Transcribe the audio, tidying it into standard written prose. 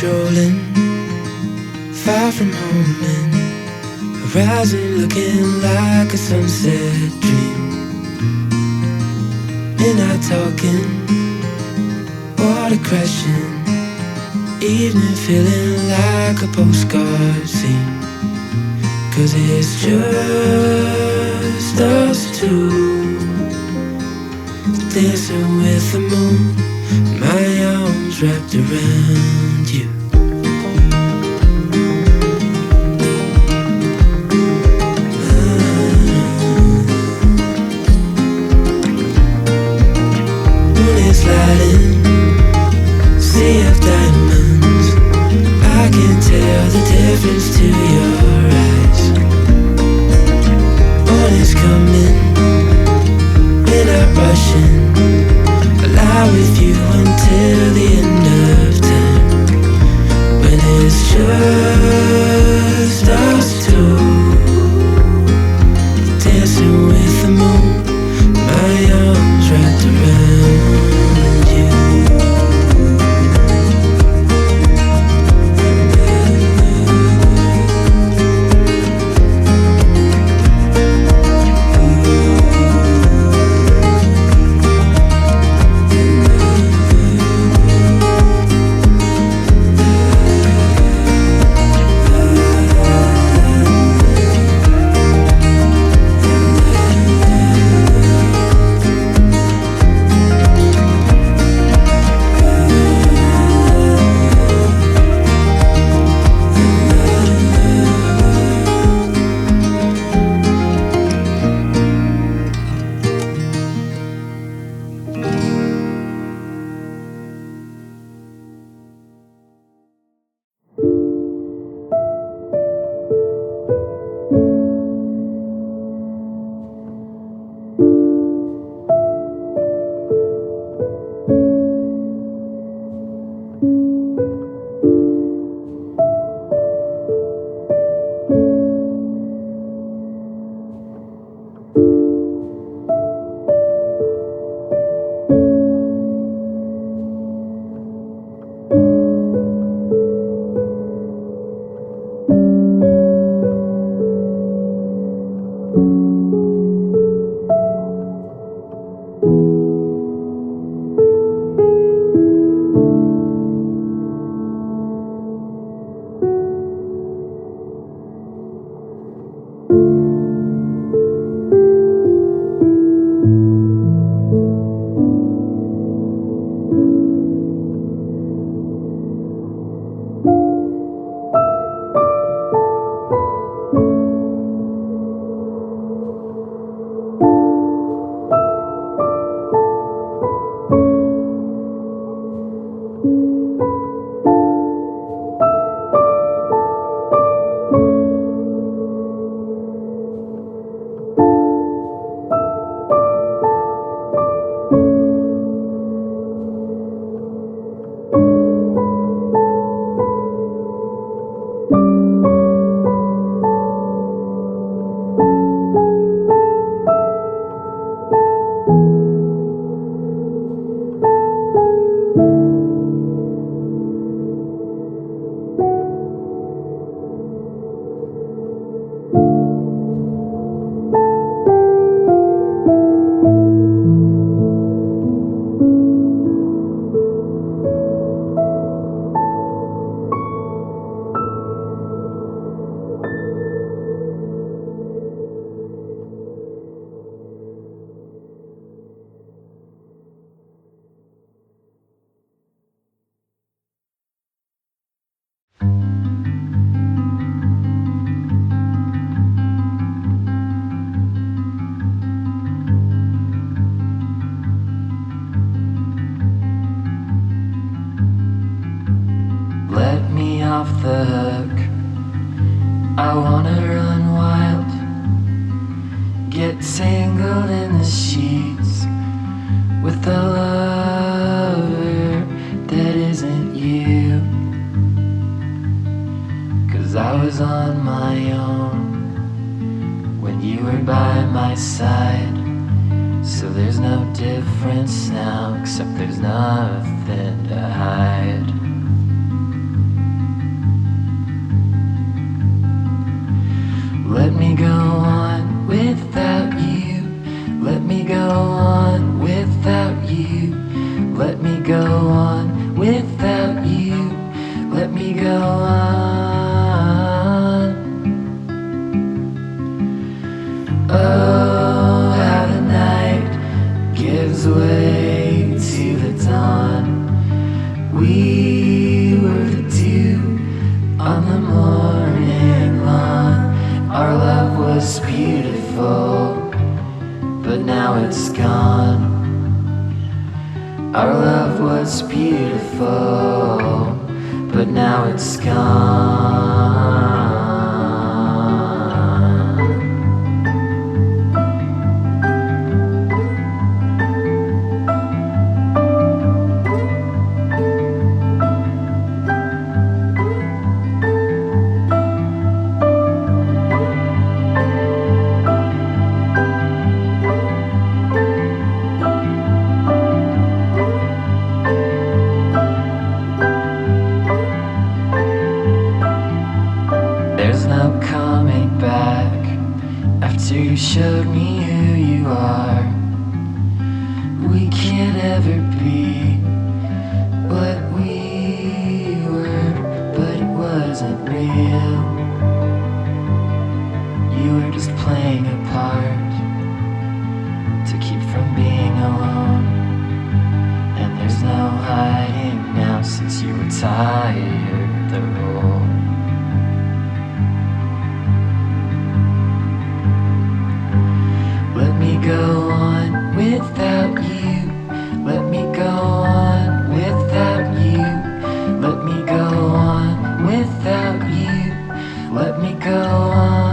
strolling far from home and horizon looking like a sunset dream. And not talking, water crashing, evening feeling like a postcard scene. 'Cause it's just us two, dancing with the moon, my arms wrapped around you. Moon is lighting, sea of diamonds, I can tell the difference to your eyes. Morning's coming, we're not rushing, lie with you until the end of time. When it's just us two, dancing with the moon, my arms wrapped around you. Off the hook, I wanna run wild, get tangled in the sheets with a lover that isn't you. 'Cause I was on my own when you were by my side. So there's no difference now, except there's nothing to hide. Our love was beautiful, but now it's gone. Our love was beautiful, but now it's gone. There's no coming back after you showed me who you are. We can't ever be what we were, but it wasn't real. You were just playing a part to keep from being alone. And there's no hiding now since you retired the role. Let me go on without you. Let me go on without you. Let me go on without you. Let me go on.